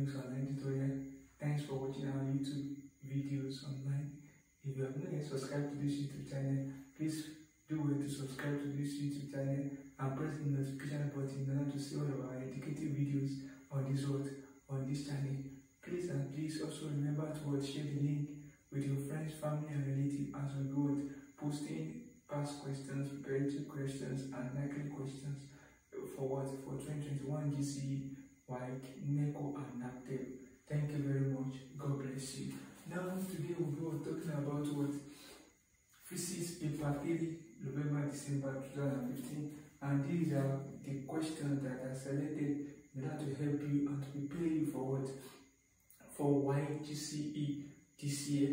electronics online tutorial. Thanks for watching our YouTube videos online. If you have not yet subscribed to this YouTube channel, please do wait to subscribe to this YouTube channel and press the notification button in order to see all of our educative videos on this channel. Please also remember to share the link with your friends, family and relatives as we go posting past questions, preparatory questions and likely questions for 2021 GCE, WASSCE, NECO and NAPTEP. Thank you very much. God bless you. Now today we'll be talking about physics paper 3, November-December 2015, and these are the questions that are selected in order to help you and to prepare you for WASSCE GCE this year.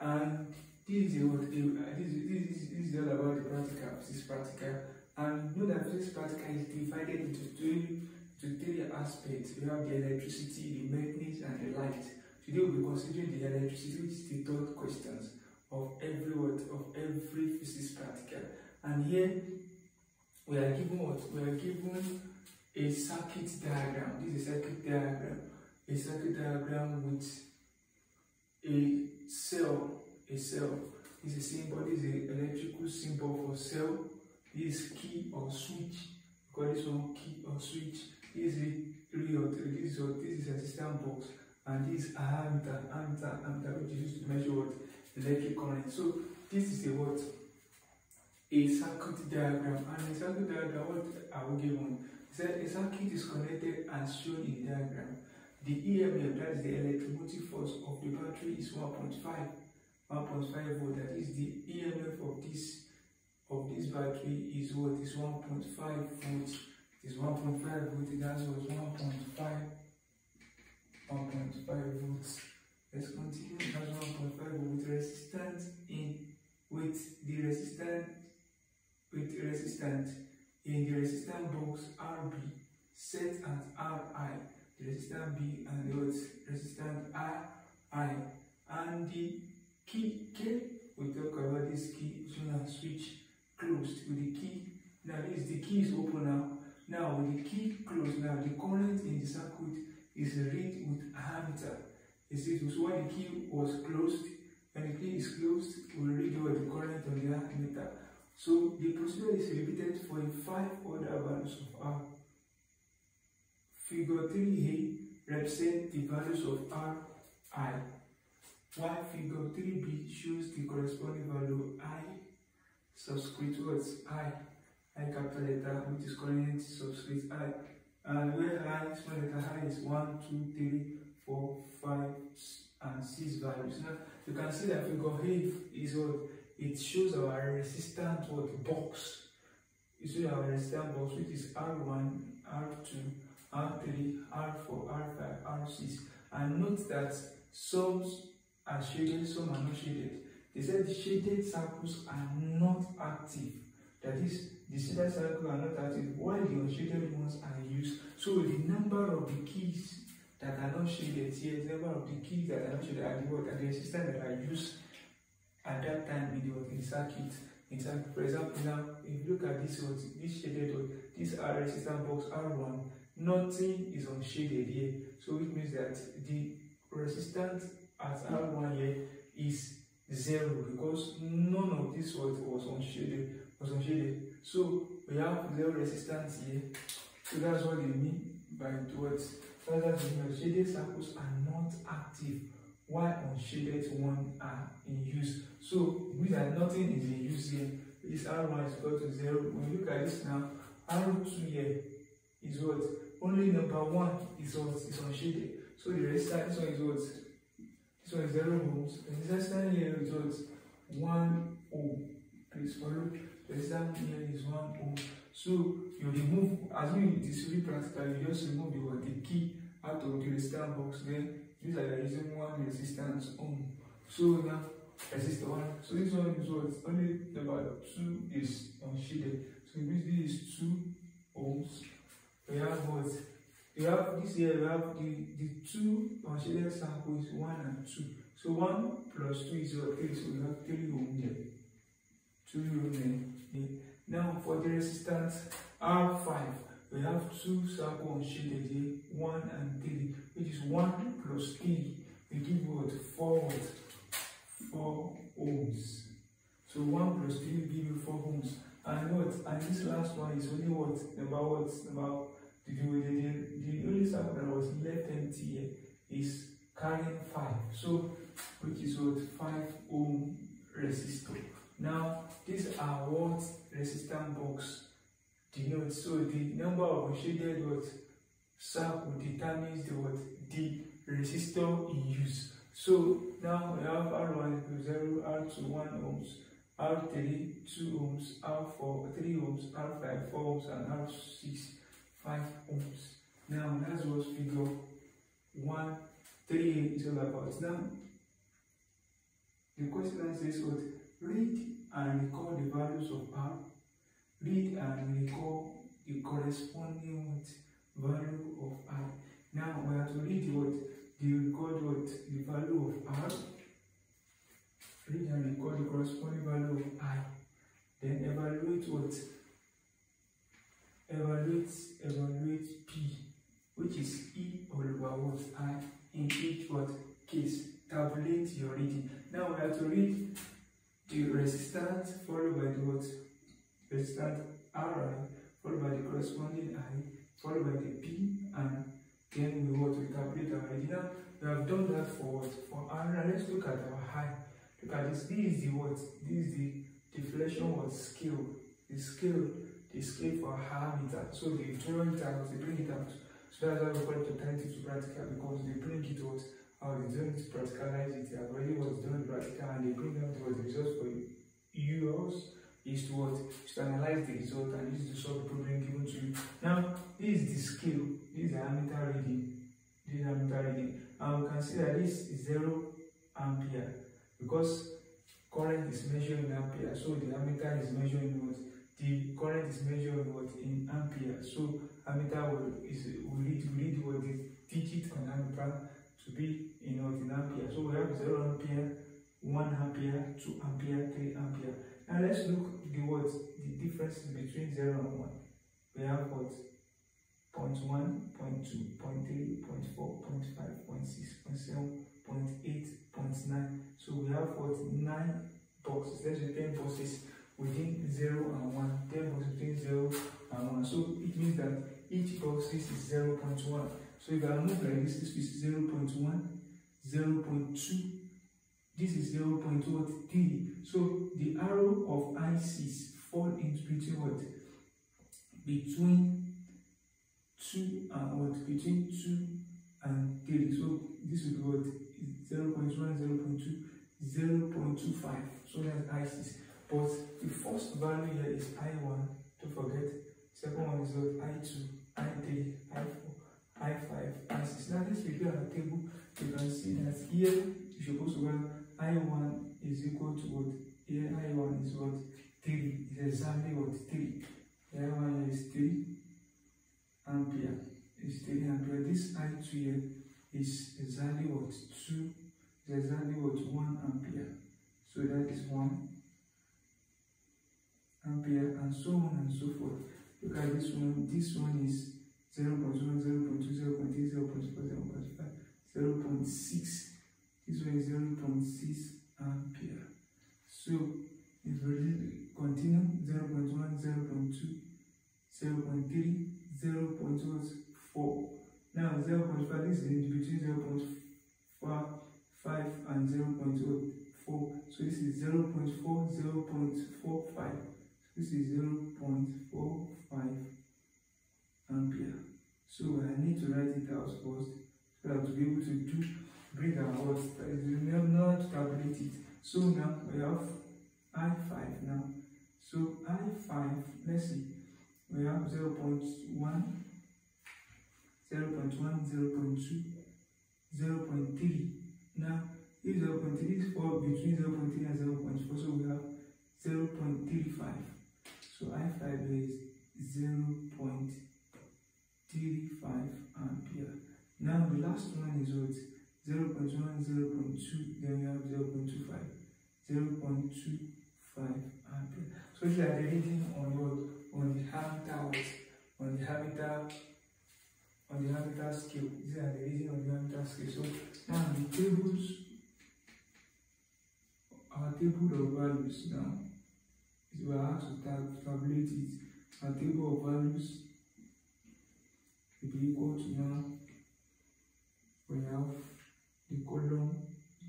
And this is all about the practical, physics practical. And know that physics practical is divided into three aspects. We have the electricity, the magnets, and the light. Today we'll be considering the electricity, which is the third questions of every physics practical. And here we are given we are given a circuit diagram. This is a circuit diagram. A circuit diagram with a cell. This is a symbol. This is an electrical symbol for cell. This is key or switch. We call this one key or switch. This is a resistance box, and this is ammeter, which is used to measure what? Electric current. So this is a circuit diagram. And a circuit diagram, what are we given? It said a circuit is connected as shown in the diagram. The EMF, that is the electromotive force of the battery, is 1.5 volt. That is the EMF of this battery is what? Is 1.5 volts. It is 1.5 volts. That's what 1.5 volts. Let's continue. That's 1.5 volts. Resistance in the resistance box RB set at Ri. The resistance B and the resistance I. And the key K, we talk about this key, so now switch closed with the key. Now the key is open now. Now with the key closed, now the current in the circuit is read with ammeter. You see, so when the key was closed, when the key is closed, we read what the current on the ammeter. So the procedure is repeated for 5 other values of R. Figure 3a represents the values of Ri, while figure 3b shows the corresponding value I subscript words I capital letter, which is current subscript I, and where small letter I is 1, 2, 3, 4, 5, and 6 values. Now you can see that figure A is what it shows our resistance box. It shows our resistance box, which is R1, R2, R3, R4, R5, R6. And note that some are shaded, some are not shaded. They said the shaded circles are not active. That is, the shaded circles are not active, while the unshaded ones are used. So the number of the keys that are not shaded here, the number of the keys that are not shaded are the resistance that are used at that time in the circuit. For example, now if you look at this shaded one, these are resistance box R1. Nothing is unshaded here, so it means that the resistance at R1 here is 0 because none of this was unshaded. So we have 0 resistance here. So that's what they mean by words. So that means shaded circles are not active, while unshaded ones are in use. So it means that nothing is in use here. This R1 is equal to 0. When you look at this now, R2 here is what? Only number 1 is unshaded. So the resistance, this one is what? This one is 0 ohms. The resistance here is what? 1 ohm. Please follow. The resistance here is 1 ohm. So you remove, as we distribute practical, you just remove the key out of the resistance box. Then these are using 1 resistance ohm. So now resistor 1. So this one is what? Only number 2 is unshaded. So this is 2 ohms. We have what? We have this here, we have the 2 unshaded circles, 1 and 2. So 1 plus 2 is what? 3. So we have 3 ohm here. 2 ohm here. Now for the resistance R5, we have two circles shaded here, 1 and 3, which is 1 plus 3. We give what? 4 ohms. So 1 plus 3 will give you 4 ohms. And what? And this last one is only what? About the only circle that was left empty here is carrying 5. So which is what? 5 ohm resistor. Now these are what resistance box denotes. So the number of shaded what circle determines the resistor in use. So now we have R1 equals 0, R2 1 ohms, R3 2 ohms, R4 3 ohms, R5 4 ohms, and R6 5 ohms. Now that's what figure 138 is all about. Now the question says what? Read and record the values of R. Read and record the corresponding value of I. Now we have to read record the value of R. Read and record the corresponding value of I. Then evaluate what? Evaluate P, which is E all over what? I in each case. Tabulate your reading. Now we have to read the resistance followed by the resistance Ri, followed by the corresponding I, followed by the P, and then we calculate our reading. Now we have done that for R. Now let's look at our high. Look at this. This is the deflection scale. The scale for our meter. So they draw it out, they bring it out. So that's why we call it alternative to practical, because they bring it out. How they don't practicalize it, they have already done practical, and they bring out the results for you. Yours is to analyze the result and use to solve the problem given to you. Now, this is the scale, this is the ammeter reading. And we can see that this is 0 ampere because current is measured in ampere. So the ammeter is measuring what? The current is measured what? In ampere. So ammeter will read what the digit on ammeter to be in ampere. So we have 0 ampere, 1 ampere, 2 ampere, 3 ampere. Now let's look at the difference between 0 and 1. We have what? 0.1, 0.2, 0.3, 0.4, 0.5, 0.6, 0.7, 0.8, 0.9. So we have what? 9 boxes. Let's say 10 boxes within 0 and 1. 10 boxes between 0 and 1. So it means that each box is 0.1. So if I move like this is 0.1, 0.2, this is 0.3. So the arrow of ICs fall into between what? Between 2 and what? Between 2 and 3. So this would be what? 0.1, 0.2, 0.25. So that's ICs. But the first value here is I1. Don't forget. Second one is what? I2, I3, I4. I5, I6. Now let's review our table. You can see that here you're supposed to have I1 is equal to what? Here I1 is what? 3. It's exactly what? 3. I1 here is 3 ampere. It's 3 ampere. This I2 here is exactly what? 2. It's exactly what? 1 ampere. So that is 1 ampere, and so on and so forth. Look at this one. This one is 0.1, 0.2, 0.3, 0.4, 0.5, 0.6. This one is 0.6 ampere. So if we continue, 0.1, 0.2, 0.3, 0.4. Now 0.5 is in between 0.5 and 0.4. So this is 0.4, 0.45. This is 0.45 ampere. So I need to write it out first so that to be able to bring our words. Not calculate it. So now we have I5 now. So I5, let's see. We have 0.1, 0.2, 0.3. Now if 0.3 is for between 0.3 and 0.4, so we have 0.35. So I5 is 0.35 ampere. Now the last one is what? 0.1, 0.2, then we have 0.25, 0.25 ampere. So these are the reading on what? On the ammeter on the Habitat scale. These are the readings on the Habitat scale. So now the tables, our table of values now, is we are asked to tabulate it. Our table of values will be equal to now, we have the column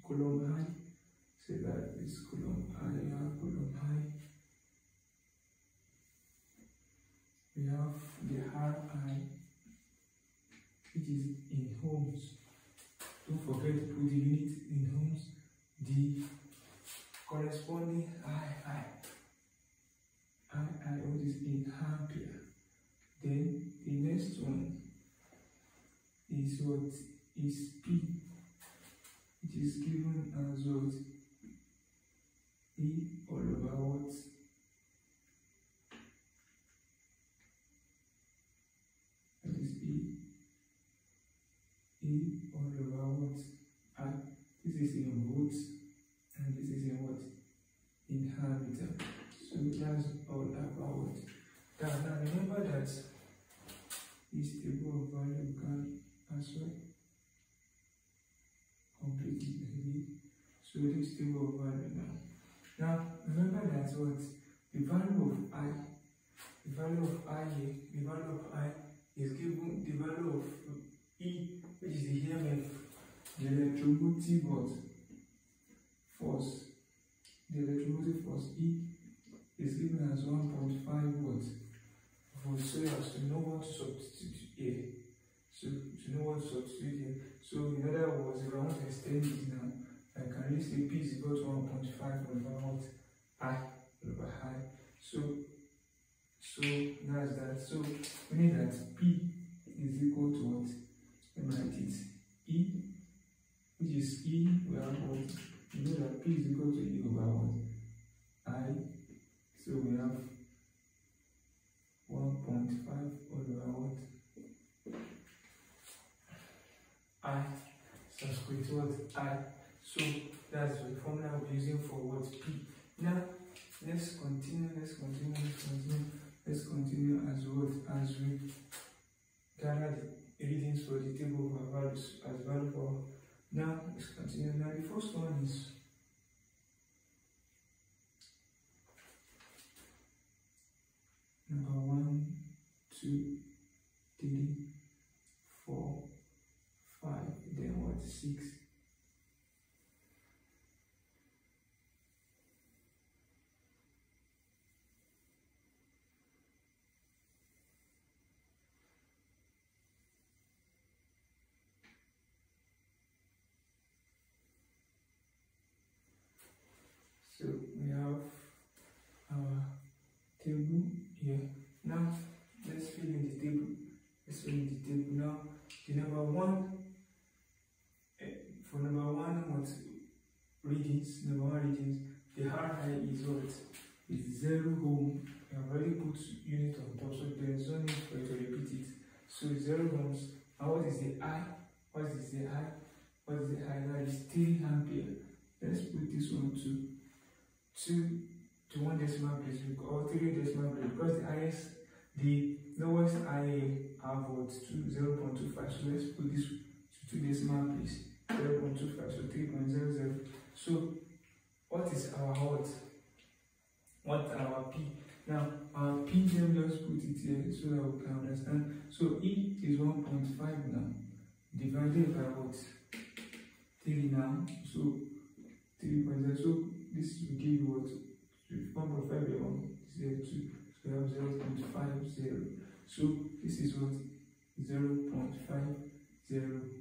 I, say that this column I, column I. We have the RI, which is in ohms. Don't forget to put the unit in ohms. The corresponding II, which is in ampere. Then the next one is what is P, which is given as what? E all over what? That is E all over what? I. This is in volts and this is in what? In ampere. So that's all about what? Now remember that this table of value can as well complete it maybe. So this table of value now. Now remember that what? The value of I is given the value of E, which is the EMF, the electromotive force. The electromotive force E is given as 1.5 volts. So as to know what to substitute here. So in other words, if I want to extend it now, I can really say P is equal to 1.5 over what? I over I. So that's that. So we need that P is equal to what? Let me write it. E, which is E, we have what? You know that P is equal to E over what? I. So we have 1.5 over what? I subscript to what? I. So that's the formula we're using for what? P. Now let's continue as what? As we gather the readings for the table of our values as value for. Now let's continue. Now the first one is number 1, 2, 3, 4, 5, then what? 6. So we have our table here. Now let's fill in the table. Now the number 1 for number 1 what readings? Number 1 readings. The RI is what? Is 0 ohm. I have already put unit on top, so there is no need for you to repeat it. So 0 ohms. And what is the I? What is the I? That is 3 ampere. Let's put this one to 1 decimal place or 3 decimal place, because the lowest I have what? 0.25. So let's put this to 2 decimal place. 0.25, so 3.00. So what is our what? What our P? Now our P, then just put it here so that we can understand. So E is 1.5 now, divided by what? 3 now. So 3.0. So this will give you what? 1.5 is 2. So we have 0.50. So this is what? 0.50. You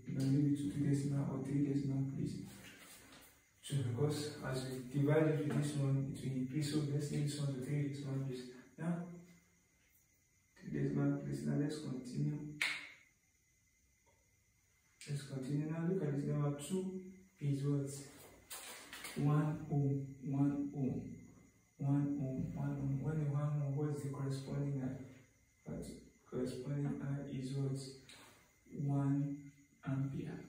can leave it to 2 decimal or 3 decimal place. So because as we divide it with this one, it will increase. So let's leave this one to 3 decimal place. Now 3 decimal place. Now let's continue. Now look at this. Number 2 is what? 1 ohm. When the 1 ohm, what is the corresponding I? But corresponding I is what? 1 ampere.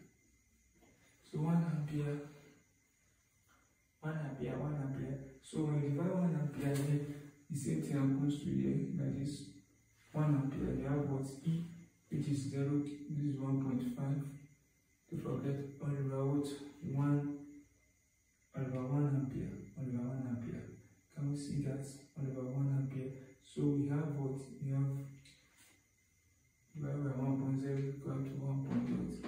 So 1 ampere. So when you divide 1 ampere, then the same thing happens to here, that is 1 1 ampere, you have what? E, which is 0, this is 1.5. Don't forget, all over what? 1 over 1 ampere, all over 1 ampere. Can we see that? All over 1 ampere. So we have what? We have divided by 1.0 equal to 1.8.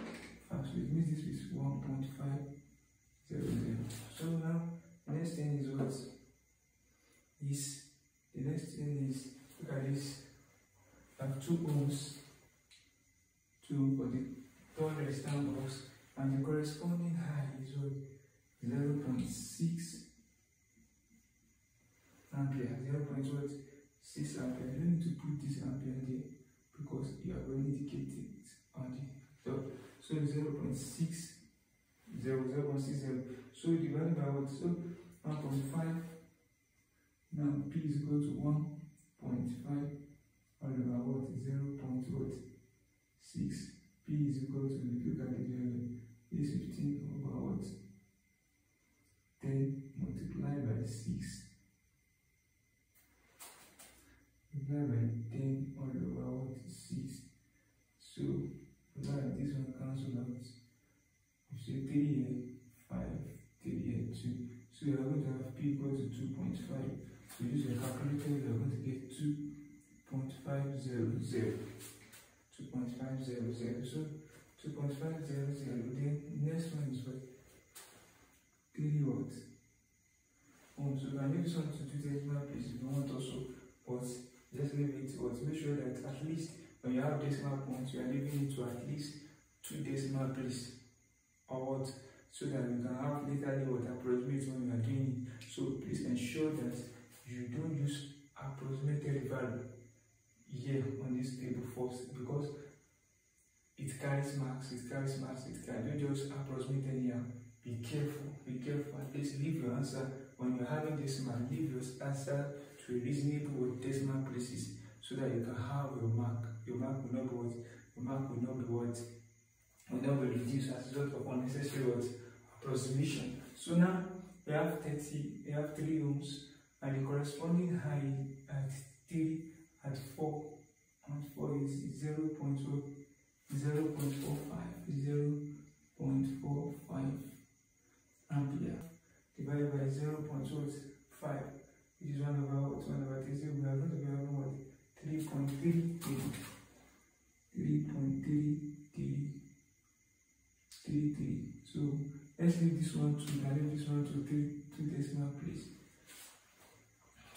So it means this is 1.500. So now the next thing is what? The next thing is, look at this. I have 2 ohms for the third resistor box, and the corresponding high is what? 0.6 ampere. 0.6 ampere. You don't need to put this ampere there because you have already indicated it on the top. So 0.60. So divided by what? So 1.5. Now P is equal to 1.5 all over what? 0.6. P is equal to, look at it here, is 15 over what? 10 multiplied by 6. Multiplied by 10 all over what? 6. So now this one cancels out. We say 3 here, 5, 3 here, 2. So you are going to have P equal to 2.5. So use your calculator, you are going to get 2.500. 2.500. So 2.500. Then next one is what? 3 watts. So you can use this one to 2 decimal place if you want also, but just leave it what? Make sure that at least when you have decimal points, you are leaving it to at least 2 decimal place or what? So that you can have literally what approximate when you are doing it. So please ensure that you don't use approximated value here on this table first, because it carries marks. Don't just approximate anyhow. Be careful. At least leave your answer when you're having decimal. Leave your answer to a reasonable decimal places so that you can have your mark. Your mark will not be what? Will not be reduced as a result of unnecessary approximation. So now we have 3 ohms, and the corresponding high at 3 at 4 is 0.45 ampere divided by 0.5, which is 1 over 3. So we are going to be having what? 3.33. So let's leave this one to 2 decimal place.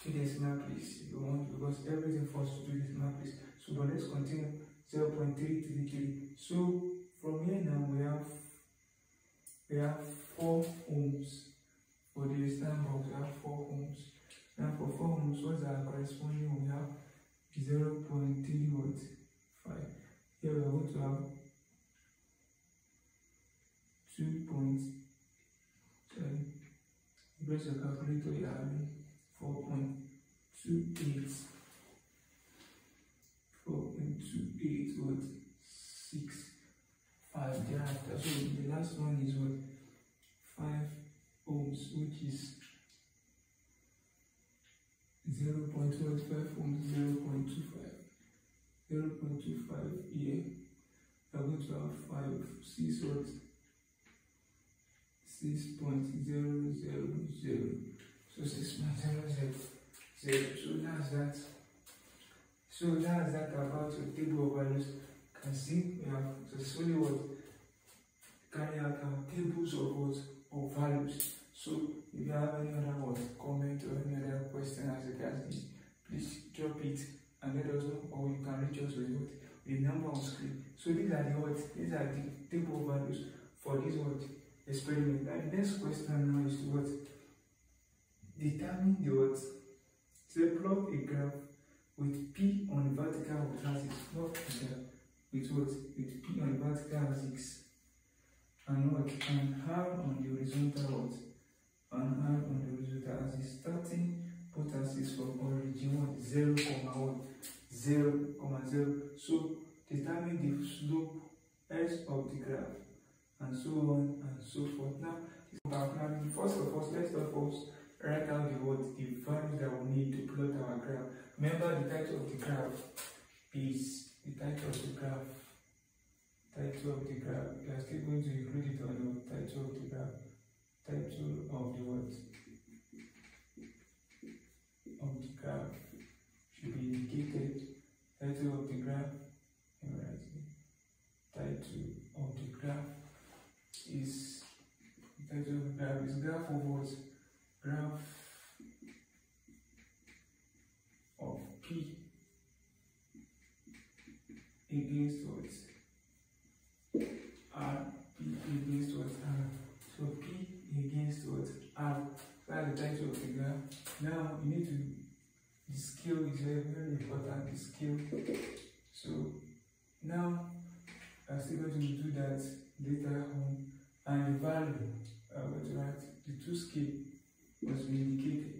2 decimal place if you want, because everything falls to 2 decimal place. So but let's continue. 0.333. So from here now we have 4 ohms for the resistor box. We have 4 ohms. Now for 4 ohms, what's our corresponding? We have 0.3 Here we are going to have 2.7. Press your calculator, you are having 4.28. 4.28 thereafter. So the last one is what? 5 ohms, which is 0.25 ohms, 0.25 here. We are going to have 6 watts, 6.000. So 6.000. So that's that about the table of values. You can see we have successfully carry out our tables of values. So if you have any other comment or any other question as regards this, please drop it and let us know, or you can reach us with the number on screen. So these are the table of values for this experiment. Now the next question now is to determine the say plot a graph with P on the vertical axis, plot a graph with P on the vertical axis, and R on the horizontal axis, starting both axes from origin 0, 0,0. So determine the slope S of the graph, and so on and so forth. Now first of all, let's write out the values that we need to plot our graph. Remember the title of the graph is the title of the graph. Title of the graph. We are still going to include it on the title of the graph. Title of the what? Of the graph should be indicated. Title of the graph. Title of the graph is graph of what? Graph of P against what? R. P against what? R. So P against what? R. That's the title of the graph. Now you need to, the scale is very, very important, the scale. So now I'm still going to do that later on, and the value I'm going to write the two scale must be indicated.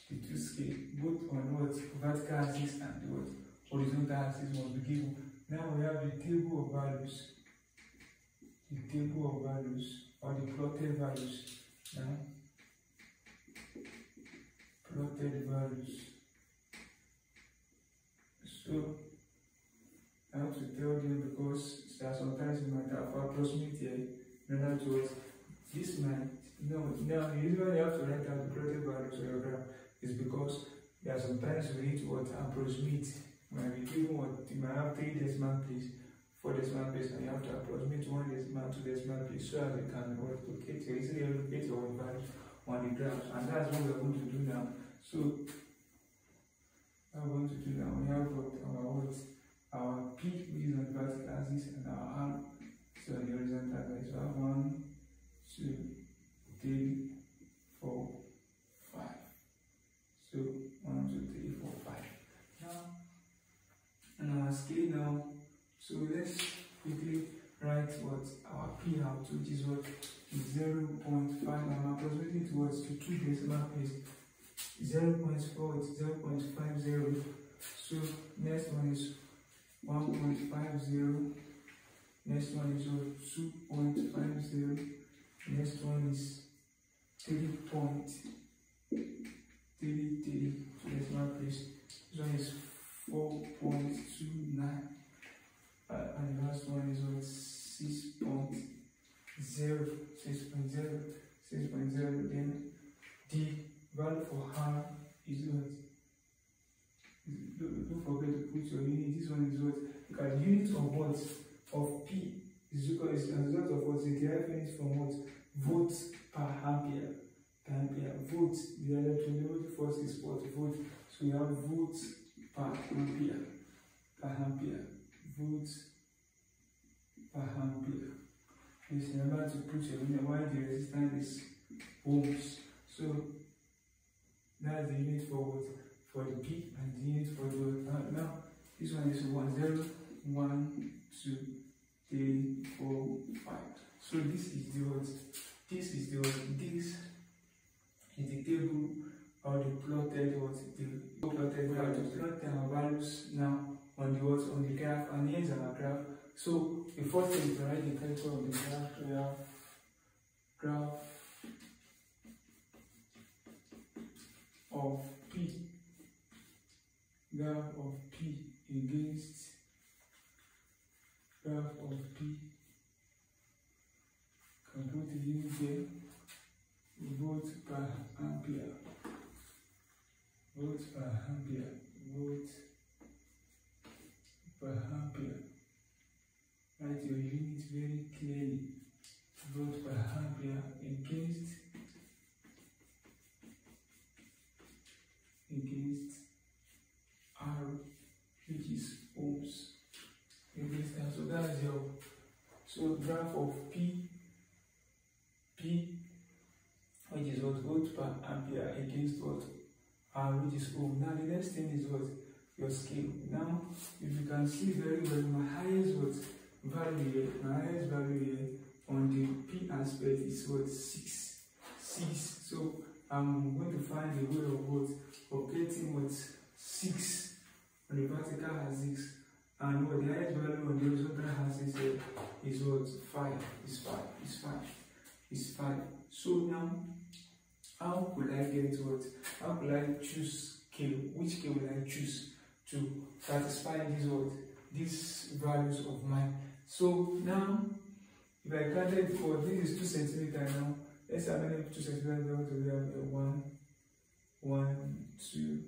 The two scale, both on what? Vertical axis and the what? Horizontal axis must be given. Now we have the table of values. The table of values, or the plotted values. Now, plotted values. So I have to tell you because sometimes you might have approximate here. In other words, this might now usually you have to write out the plotted values of your graph is because there are sometimes we need to approximate. When we given what you might have 3 decimal place, 4 decimal place, and you have to approximate 1 decimal, 2 decimal place so as you can locate easily locate your value on the graph, and that's what we're going to do now. So what we're going to do now, we have our P which is on the vertical axis and our R so on the horizontal axis. So I have 1, 2, 3, 4, 5. So 1, 2, 3, 4, 5. Now on our scale now, so let's quickly write what our P out, which is what is 0.5. I'm approximating towards to 2 decimal place. 0.4 is 0.50. So next one is 1.50. Next one is 2.50. Next one is 3.33 decimal place. This one is 4.29. And the last one is what? 6.0. Then the value for R is what? Don't forget to put your unit. This one is what? Because the unit of what? Of P is equal as a result of what? The derived unit from what? Volts per ampere. Volts. The electric force is what? Volt. So we have volts per ampere. Volts per ampere. Please remember to put your unit while the resistance is ohms. So that's the unit for what? For the P, and the unit for the now this one is 1, 0, 1, 2, 3, 4, 5. So this is the what? This is the table or the plotted what? The plotted values. Plot our values now on the what? On the graph, and here's our graph. So the first thing to write the title of the graph, we have graph of P. Graph of P against graph of P. Can put the unit here. Volt per ampere. Volt per ampere. Volt per ampere. Write your unit very clearly. Volt per ampere against R, which is ohms. So that's your graph of P, which is what? Volt per ampere against what? R, which is ohm. Now the next thing is what? Your scale. Now if you can see very well, my highest value here on the P aspect is what? 6. So I'm going to find a way of what? Of getting what? 6 on the vertical axis, and what the highest value on the horizontal axis is what? 5. Is 5. So now, how could I get what? How could I choose scale? Which scale will I choose to satisfy these values of mine. So now, if I counted for this is 2 centimeters now, let's have many 2 centimeters. We want to have 1, 2,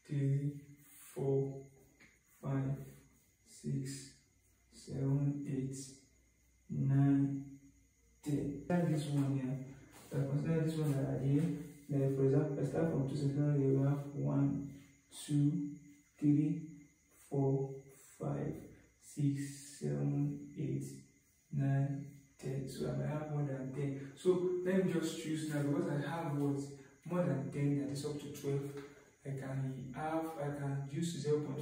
3, 4, 5, 6, 7, 8, 9, 10. This one here. So I consider this one that are here. Like for example, I start from 2 centimeters. We have 1, 2, 3, 4, 5, 6, 7, 8, 9, 10. So I might have more than 10. So let me just choose now, because I have what more than 10, that is up to 12. I can use 0.5,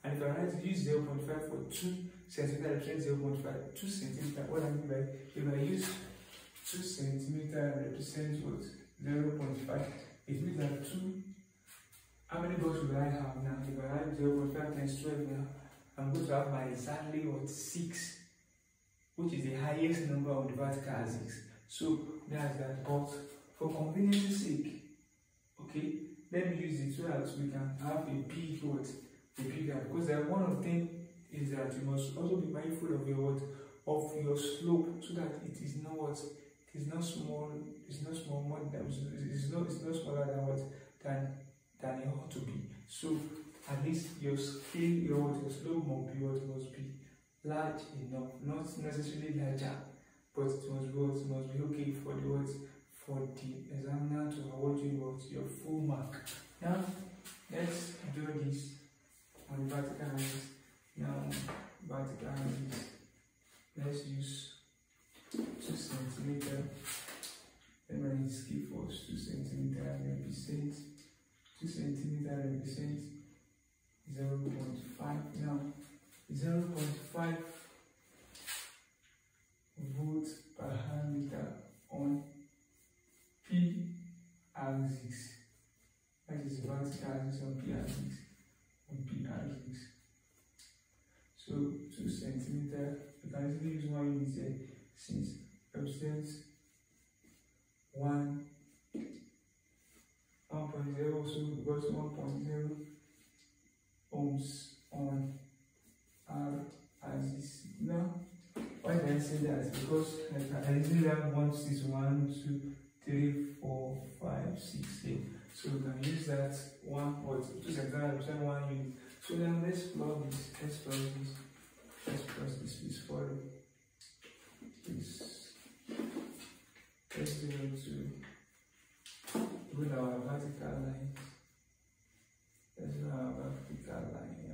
and if I write use 0.5 for 2 centimeters, I represent 0.5. 2 centimeters. What I mean by, if I use 2 centimeters represents what 0.5, it means that 2. How many blocks will I have now? If I have 0.5 times 12 now, I'm going to have my exactly what 6, which is the highest number on the vertical axis. So that's that. But for convenience sake, okay, let me use it so that we can have a big what, a bigger, because one of the things is that you must also be mindful of your what, of your slope, so that it is not what, it is not small, it's not small more than, it's not smaller than what, than it ought to be. So at least your scale, your slope must be what, must be large enough, not necessarily larger, but it must be what, must be okay for the what, for the examiner to award you what, your full mark. Now let's do this on the vertical axis. Now vertical axis, let's use 2 centimeters. Let me skip for 2 centimeters represent 2 centimeters represents 0.5. Now 0.5 volts per meter on P axis. That is vertical axis on P axis. So 2 centimeters. You can easily use 1 unit here, since represents 1.0. So because 1.0 ohms on R axis. Now, why did I say that? Because I usually have 1, 6, 1, 2, 3, 4, 5, 6, 8. So we can use that 1 or 2 centimeters represent 1 unit. So then let's plug this. Let's press this. Please follow. Please. Let's do it to put our vertical line. Let's do our vertical line here.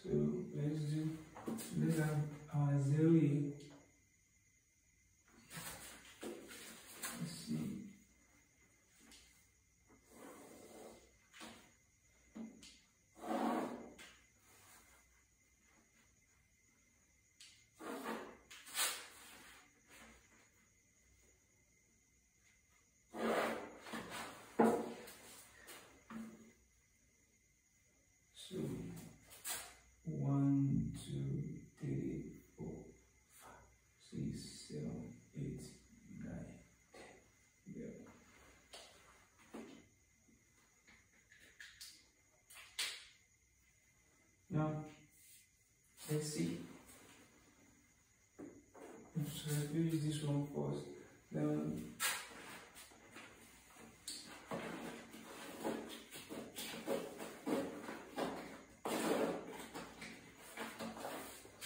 So let's have our 0 here. Let's see. So 1, 2, 3, 4, 5, 6, 7, 8, 9, 10. Yeah. Now let's see. So let's use this one first. Then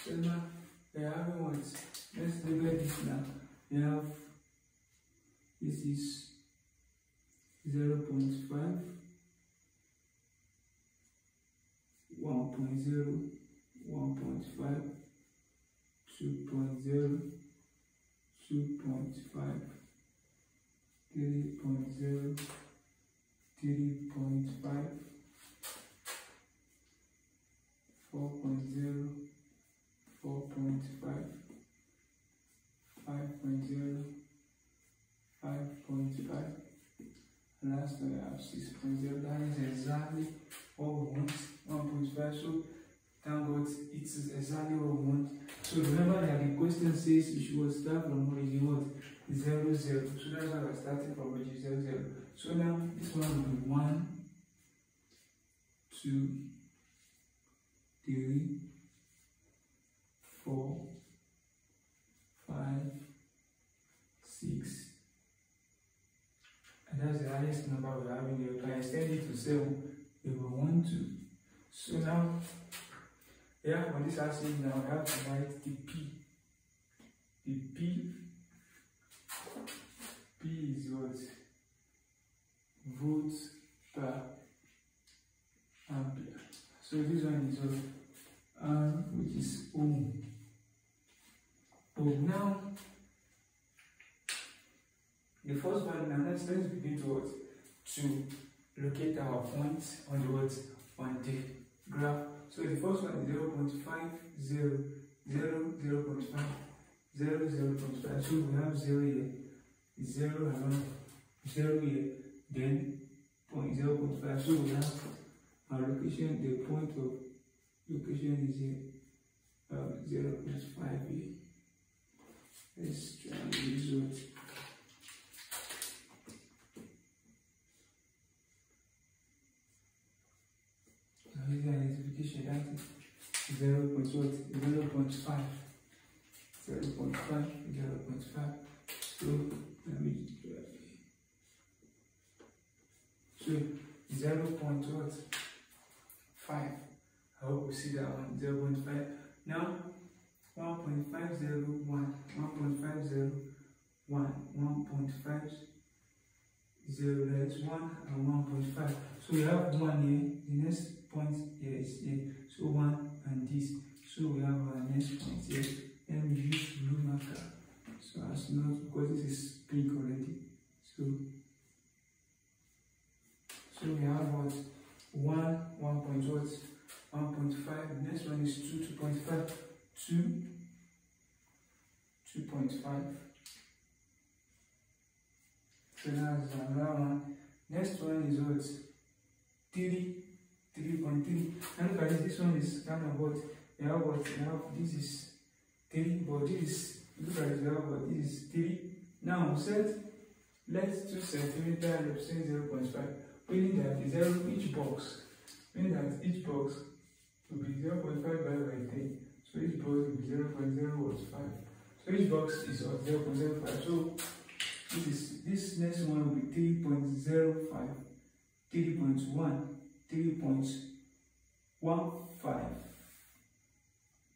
so now we have what? Let's label this now. We have this is 0.5, 1.0, 1.5, 2.0, 2.5, 3.0, 3.5, 4.0, last one we have 6.0. That is exactly what we want. 1.5. So thank God it is exactly what we want. So remember that the question says you should start from origin what? 0, 0. So that's why we're starting from origin 0, 0. So now this one will be 1, 2, 3, 4, 5, 6. And that's the highest number we're having here. We can extend it to 7 if we want to. So now, yeah, on this axis now we have to write the P. The P is what? Volts per ampere. So this one is what? R, which is ohm. Now, the first one, now let's begin to what? To locate our points on the what? On the graph. So the first one is 0.5, 0, 0, 0.5, 0, 0.5. So we have 0 here, 0 around, 0 here, then point 0.5. So we have our location, the point of location is here, 0.5 here. Let's try and use it. This identification, that is 0.5, 0.5. So let me do that. So 0.5. I hope we see that one. 0.5. Now 1.501, 1.501, 1.50. That is 1 and 1.5. So we have 1 here. The next point here is here. So 1 and this. So we have our next point here. Then we use blue marker. So as not, because this is pink already. So we have what? 1.5. The next one is 2.5. 2.5. So that's another one. Next one is what? 3.3. And look at this one is kind of what? We have what? We have this is 3, but this is, look at this, we have what? This is 3. Now set let 2 centimeter represent 0.5, meaning that the 0 each box, meaning that each box will be 0.5 by 10. So each box will be 0.015. So each box is of 0.05. So this next one will be 3.05, 3.1, 3.15,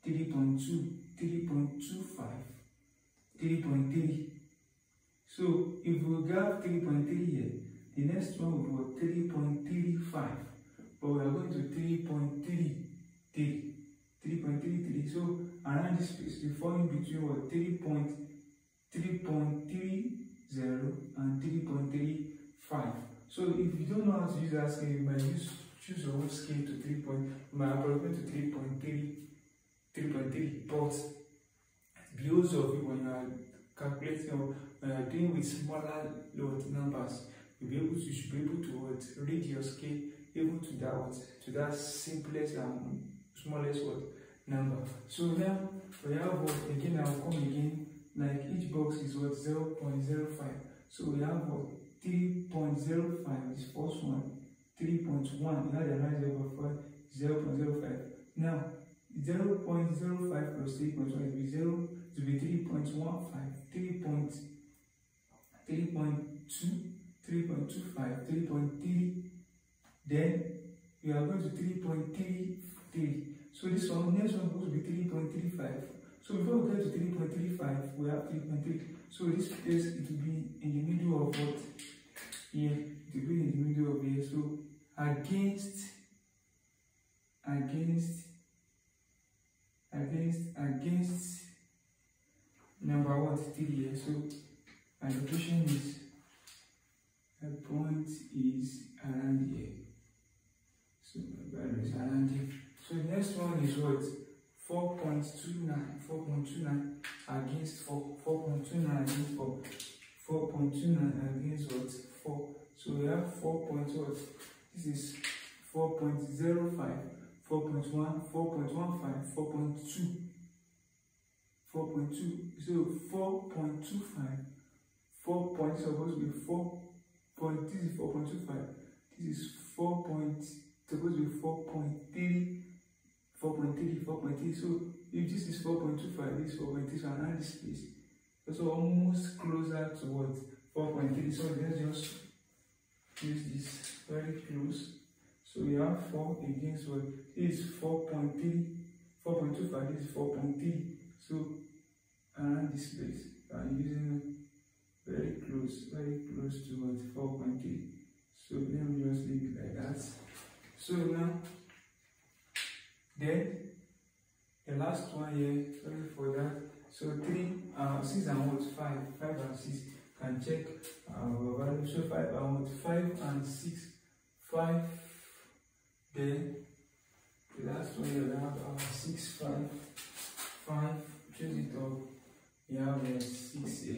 3.2, 3.25, 3.3. So if we graph 3.3 here, the next one will be 3.35, but we are going to 3.33. So around this space, we fall in between what? 3.30 and 3.35. So if you don't know how to use that scale, you might choose your own scale to 3. You might approximate to 3.3. But because of it, when you are calculating or when you are doing with smaller load numbers, you should be able to read your scale even to that simplest and smallest number. So now we have what again? I will come again. Like each box is what? 0.05. So we have what? 3.05 is first one. 3.1, we had a line 0.05. Now 0.05 plus 3.1 will be 0 to be 3.15, 3.2, 3.25, 3.3. Then we are going to 3.33. So this one, next one goes to be 3.35. So before we get to 3.35, we have 3.3. So this place, it will be in the middle of what? Here. It will be in the middle of here. So against number what? 3 here. So my location is, the point is around here. So my value is around here. So the next one is what? 4.29 against 4. 4.29 against 4. 4.29 against what? 4. So we have 4 point what? This is 4.05, 4.1, 4.15, 4.2. 4.2. So 4.25. 4 point supposed to be 4 point. This is 4.25. This is 4 point. Supposed to be 4.3. 4.3. 4.3. So if this is 4.25, this is 4.3. So around this place. So almost closer to what? 4.3. So let's just use this very close. So we have 4 against what? This is 4.3. 4.25. This is 4.3. So around this place, I'm using it very close to what? 4.3. So let me just leave it like that. So now, then the last one here, sorry for that. So 6 and what? 5 and 6 can check our value. So 5 and what? 5 and 6. 5. Then the last one here, we have our 6, 5. 5. Choose it up. We have 6A.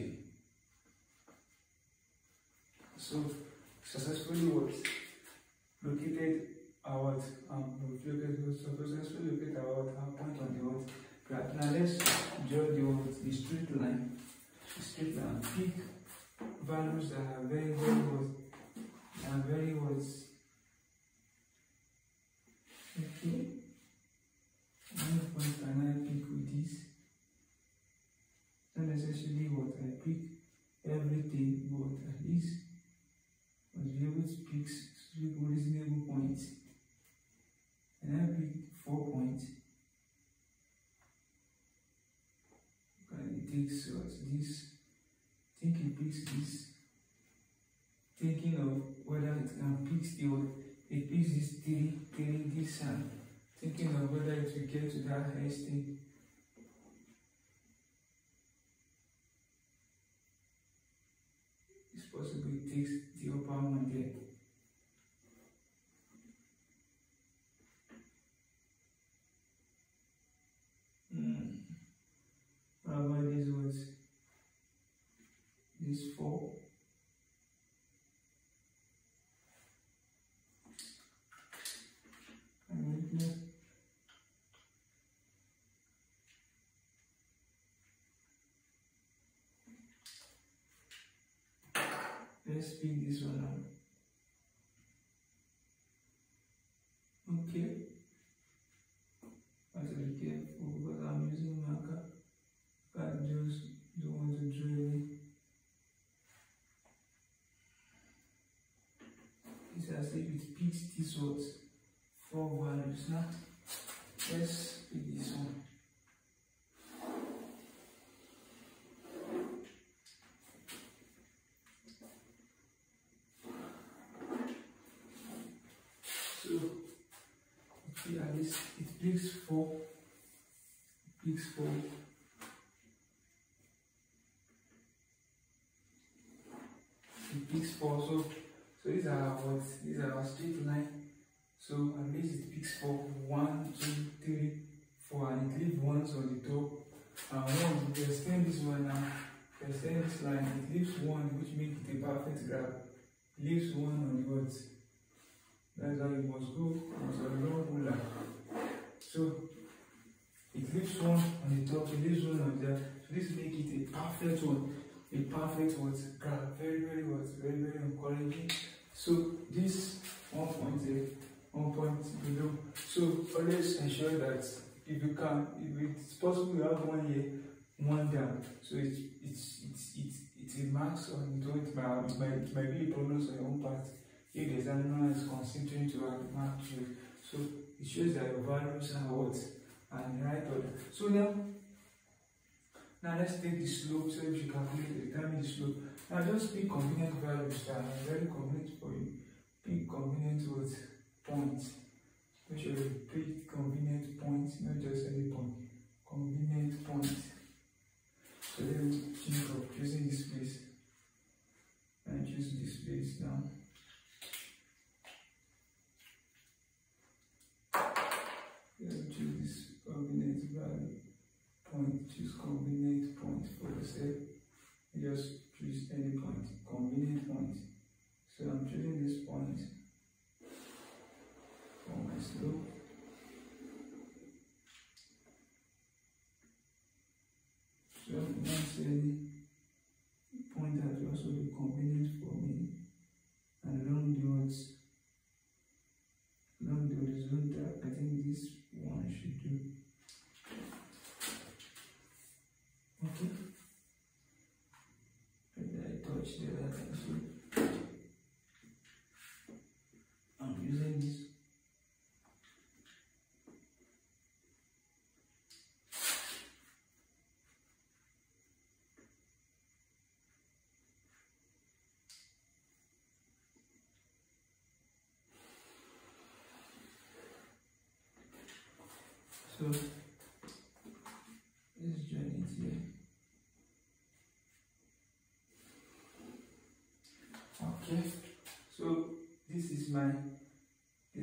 So successfully what? Located our successfully located our point on the what? Graph. Now let's draw the straight line. The straight line. Pick values that are very what? Okay. One point can I pick with this? Not necessarily what I pick everything, but at least must be able to pick reasonable points. And I pick 4 points. And it takes this. Think it picks this. Thinking of whether it can pick the what? It picks this 3, this and thinking of whether it will get to that highest thing. It's possible it takes the upper one there. What about these words? This 4. Let's pick this one out. Okay. I have to be careful because I'm using marker. I just don't want to draw any. It's as if it picks these words. 4 values. Now, let's pick this one. It picks 4. It picks 4. It picks 4. So these are what? These are our straight line. So at least it picks 4. 1, 2, 3, 4, and it leaves ones on the top. And we extend this one now. Extend this line. It leaves 1, which makes it a perfect graph. It leaves 1 on the words. That's how it must go. It must have a long ruler. So it leaves 1 on the top, it leaves 1 on there. So this makes it a perfect one. A perfect what? Graph. Very encouraging. So this 1 point there, 1 point below. So always ensure that if you can, if it's possible, you have 1 here, 1 down. So it's a max on it. It might be a problem on your own part. If there's anyone is considering to mark you. So it shows that your values are what? And right order. So now let's take the slope so you calculate determine the slope. Now just pick convenient values that are very convenient for you. Pick convenient points. Make sure you pick convenient points, not just any point. Convenient points. So let me think of choosing this place. And choose this place now. Choose this coordinate value point. Choose convenient point for the step. Just choose any point. Convenient point. So I'm choosing this point for my slope. So once any point that will also be convenient for me, and along the horizontal, I think this one should do. Okay. Maybe I touch the other thing, so I'm using this. So let's join it here. Okay, so this is my so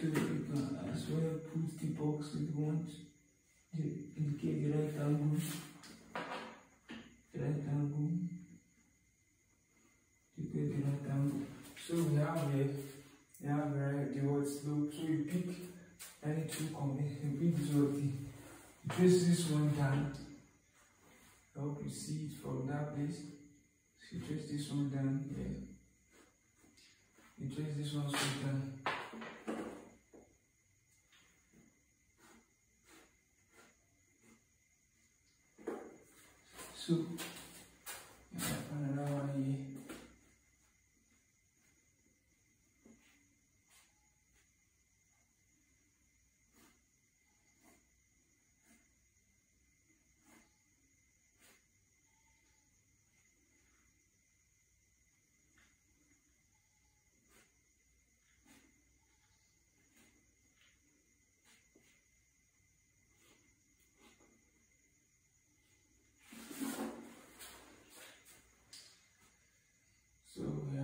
you can as well put the box we want to indicate the right angle, so we have here the word slope. So you pick any two combinations, you pick this word, you trace this one down. I hope you see it from that place. So you trace this one down here. You trace this one straight down. So I have another one here. So we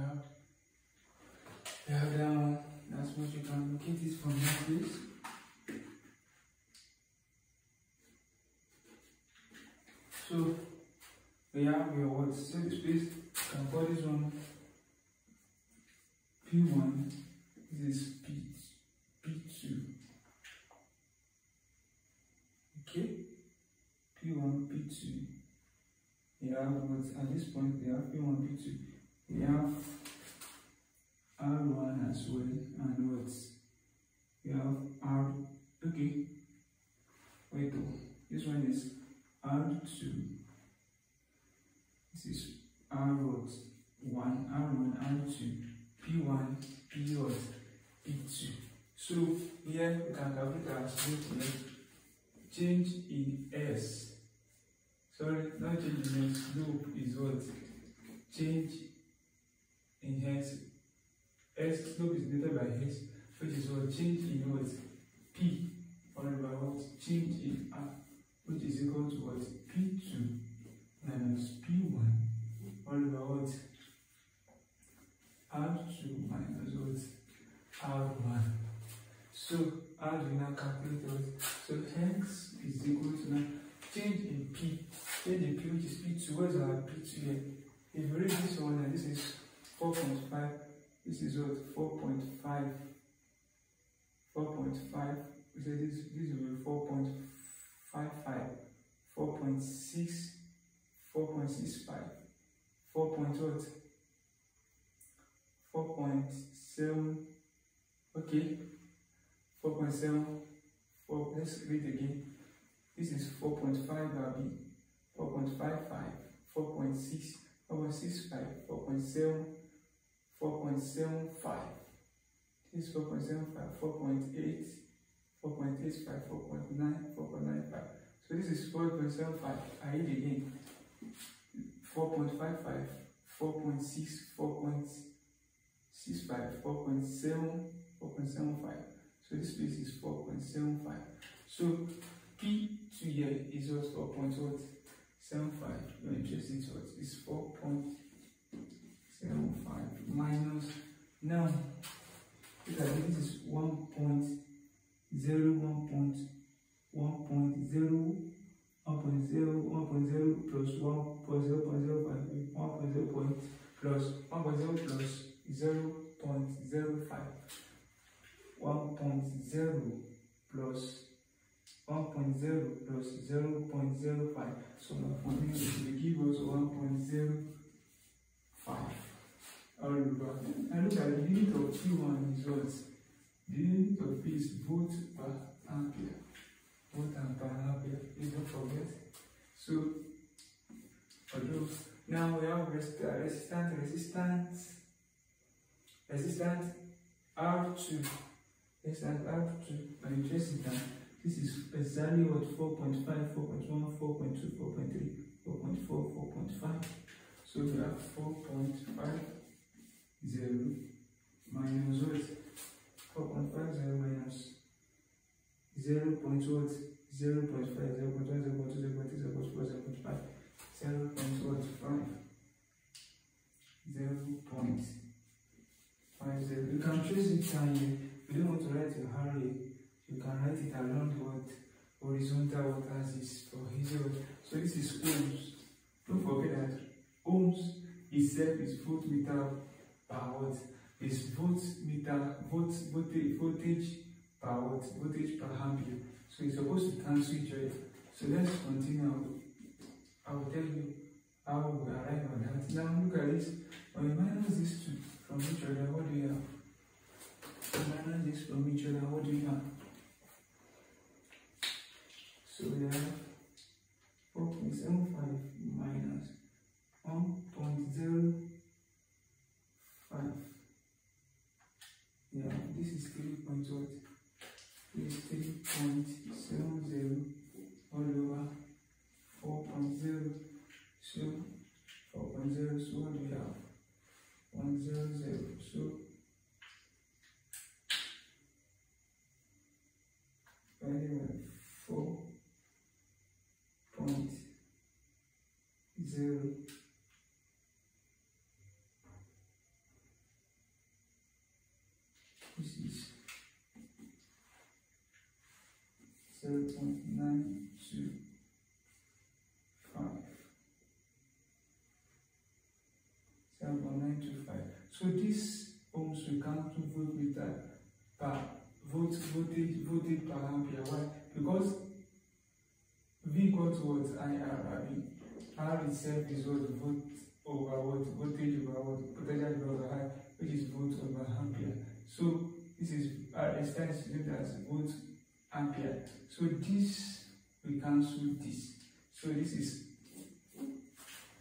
have that one. That's what you can locate it from that place. So we have your what? Same space. You can call this one P1. This is P2. Okay? P1, P2. We have what? At this point, we have P1, P2. We have R1 as well, and what? We have R. Okay. Wait, this one is R2. This is R1, R2, P1, P1, P2. So here we can calculate our slope. Change in S. Sorry, not change in S. Slope is what? Change in S. S slope is denoted by S, which is what? Change in what? P, followed by what? Change in R, which is equal to what? P2 minus P1, followed by what? R2 minus what? R1. So how do we now calculate what? So X is equal to now change in P, which is P2. What is our P2 here? If you read this one, and this is 4.5, this is what? 4.5. 4.5. We say this will be 4.55, 4.6, 4.65, 4.what? 4.7. Okay. 4.7. Let's read again. This is 4.5 Babi, 4.55, 4.6, 4.65, 4.7, 4.75. This is 4.75, 4.8, 4.85, 4.9, 4.95. So this is 4.75. I read again. 4.55, 4.6, 4.65, 4.7, 4.75. So this space is 4.75. So P2 here is what? 4.75. You're interested in what? It's 4.75 minus. Now, look at this is 1.0, 1.0, 1.0 plus 1.0.05, plus 1.0 plus 0.05, 1.0 plus 1.0 plus 0.05. So now for me, it will give us 1.05 all over. And look at the unit of Q1 is what? The unit of P is volt per ampere. Volt and per ampere. Please don't forget. So, although now we have resistant R2. Resistant R2 and resistant. This is exactly what 4.5, 4.1, 4.2, 4.3, 4.4, 4.5. So we have 4.50 minus what? 4.50 minus 0.5, 0.1, 0.2, 0.3, 0.4, 0.5, 0.50. You can trace it down here. If you don't want to write your hurry, you can write it along what horizontal what axis for easy. So this is ohms. Don't forget that ohms itself is voltmeter per watt. It's voltage per watt, voltage per ampere. So it's supposed to cancel each other. So let's continue. I will tell you how we arrive on that. Now look at this. When you minus these two from each other, what do you have? Minus this from each other, what do you have? So we have 4.75 minus 1.05. Yeah, this is 3.0. This is 3.70 all over 4.0. So 4.0. So what do we have? 100. So anyway, 4.0. This is 0.925. 0.925. So this ohms we count to voltmeter per voltage per ampere. Why? Because V equals what? IR. R itself is what? Volt over what? Voltage over what? Potential over I, which is volt over ampere. So this is resistance is as volt ampere. So this we cancel this. So this is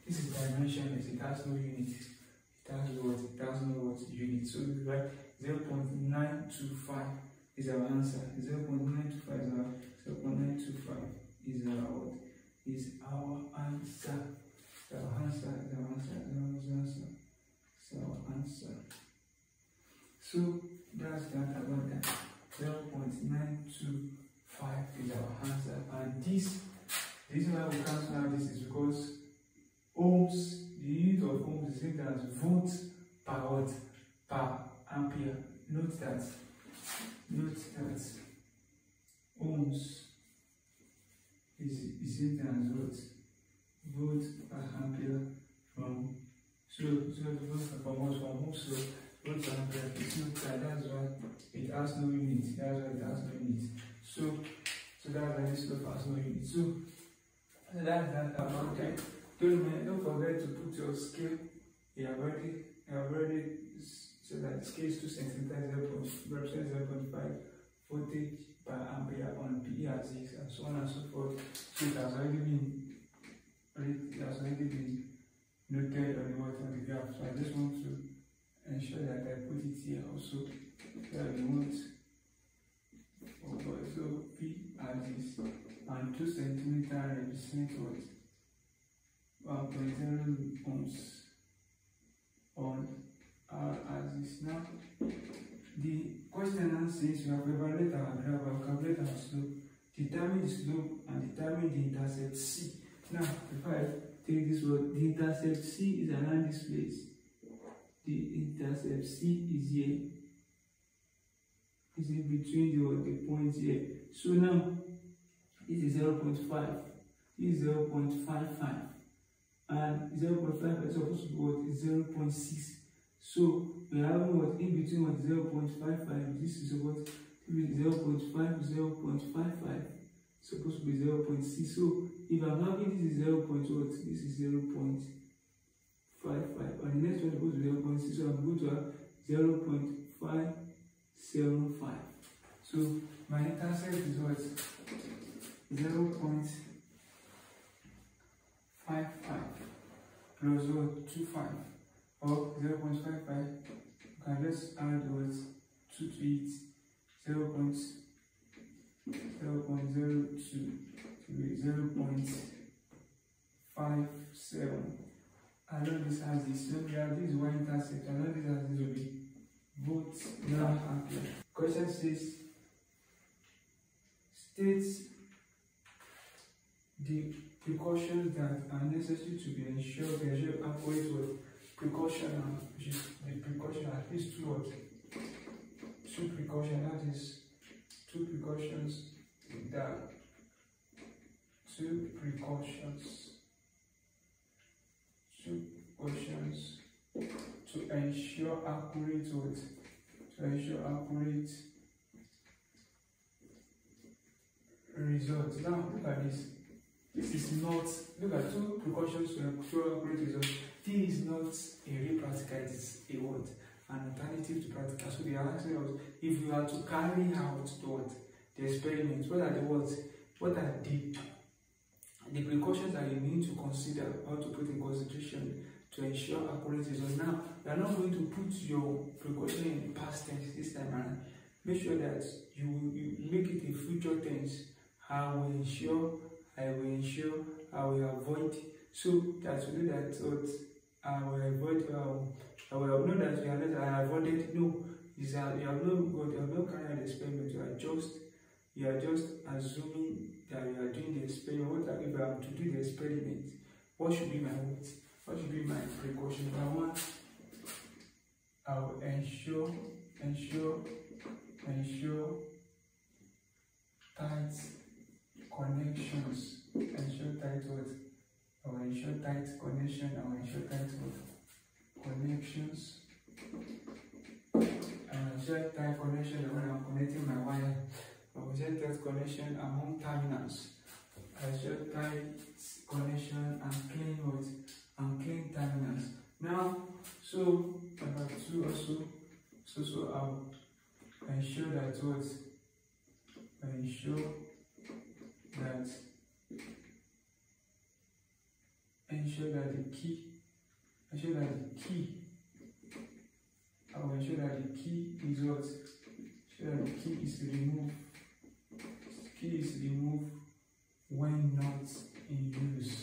dimensionless. It has no unit. It has what? It has no what unit. So we write 0.925 is our answer. 0.925 is our what? Is our answer. Our answer. So that's that about that. 0.925 is our answer. And this reason why we cancel out this is because ohms, the unit of ohms is written as volts per watt per ampere. Note that ohms is written as what? Volt per ampere from volt per ampere. That's why it has no unit. So that's why this stuff has no unit. So that's that about that. Don't forget to put your scale. You have already said that the scale is 2 centimeters, represents 0.5 voltage per ampere on PE axis and so on and so forth. So it has already been noted on the graph. So I just want to ensure that I put it here also. So P axis and 2 centimeters represent what? 1.0 ohms on our axis. Now, the question now says you have evaluated our graph, calculate our slope, determine the slope, and determine the intercept C. Now, if I take this word, the intercept C is around this place. The intercept C is here. Is in between the points here. So now, this is 0.5. This is 0.55. and 0.5 is supposed to be what? 0.6. So we are having what in between what 0.55. This is what 0.5, 0.55. Supposed to be 0.6. So if I'm having this is 0. What? This is 0.55, and the next one goes to 0.6. So I'm going to have 0.575. So my intercept is what? 0.55 plus what? 25 or 0.55. You can just add what? 2 to it. 0.02 to be 0.57. I know this has this. So we have this one intercept. I know this has this will be both now ampere. Question says states the precautions that are necessary to be ensured accurate with precaution, which is the precaution at least two precautions, that is two precautions to ensure accurate results. Now look at this. This is not, look at two precautions to ensure accurate results. This is not a real practical, it is a what? An alternative to practical. So they are asking us if you are to carry out the experiments, what are the words? What are the precautions that you need to consider or to put in consideration to ensure accurate results? Now, you are not going to put your precaution in past tense this time around. Make sure that you make it in future tense. I will ensure, I will avoid. So that you know that I will avoid, I will know that you are not, I avoided. No, is that you have not carried out the experiment. You are just assuming that you are doing the experiment. What if I am to do the experiment? What should be my what? What should be my precaution? Number one, I will ensure tight connections. Ensure tight what? I will ensure tight connection. I will ensure tight what? Connections. I will ensure tight connection when I'm connecting my wire. I will ensure tight connection among terminals. I will ensure tight connection and clean what? And clean terminals. Now, so number two also, so I will ensure that what? I ensure that the key. I will ensure that the key is what? Ensure that the key is removed. The key is removed when not in use.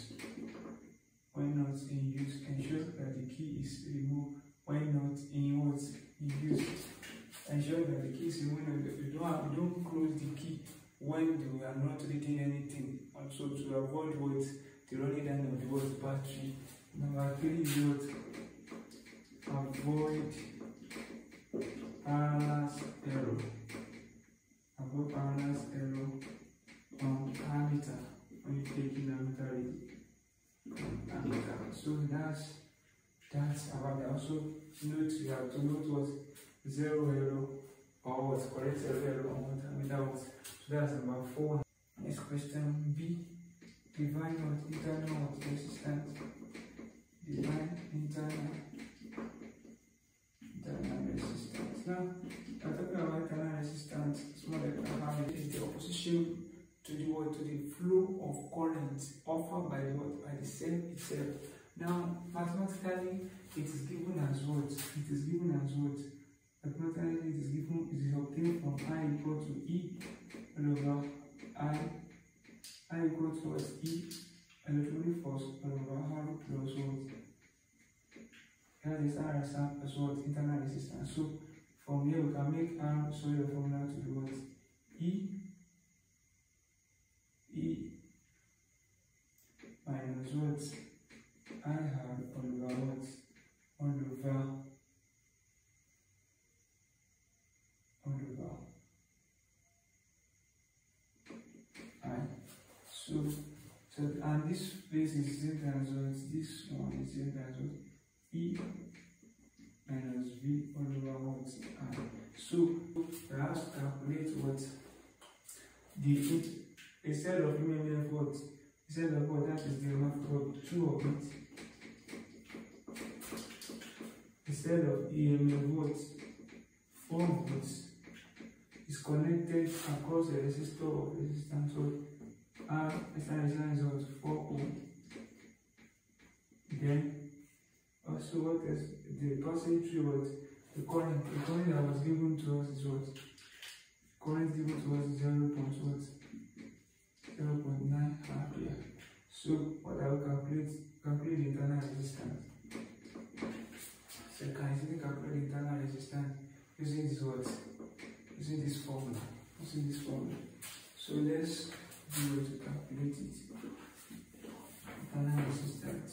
When not in use. Ensure that the key is removed when not in what? In use. Ensure that the key is removed. You don't close the key when you are not reading anything. Also to avoid what? The running down of the what? Battery. Number three is what? Avoid parallax error. Avoid parallax error on ammeter when you're taking ammeter reading. So that's about that. Also note you have to note what? Zero error or what? Correct error on what ammeter was. So that's number 4. Next question B. Define what? Internal what? Resistance. Define internal resistance. Now, I'm talking about internal resistance. Small electrical harmony is the opposition to the what? To the flow of current offered by the what? By the cell itself. Now, mathematically, it is given as what? Mathematically, it is obtained from I equal to E over I equal to what? E electronic force over R plus what? That is R as what? Internal resistance. So from here we can make R, so the formula to be what? E minus what? I have over what? All over I. So I and this place is same times what? This one is same times what? E minus V all over what? I. So I have to calculate what? The instead of EMF what? Instead of what? That is the amount of 2 of it. Instead of EMF what? 4 volts is connected across the resistor of resistance what? R resistance is what? 4 ohm. Then also what is the passing through what? The current that was given to us is what? Current given to us is 0.9 ampere. So what I will calculate the internal resistance. So I can easily calculate the internal resistance using this what? Using this formula. So let's do it to calculate it. Internal resistance.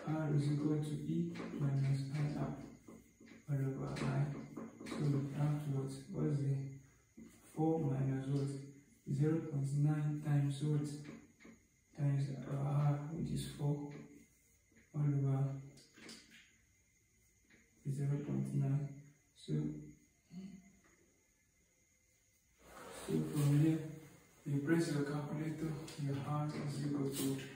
R is equal to E minus I up all over I. So we have to what is the 4 minus what? 0.9 times what? Times R, which is 4 all over 0.9. So from here, you press your calculator, your R is equal to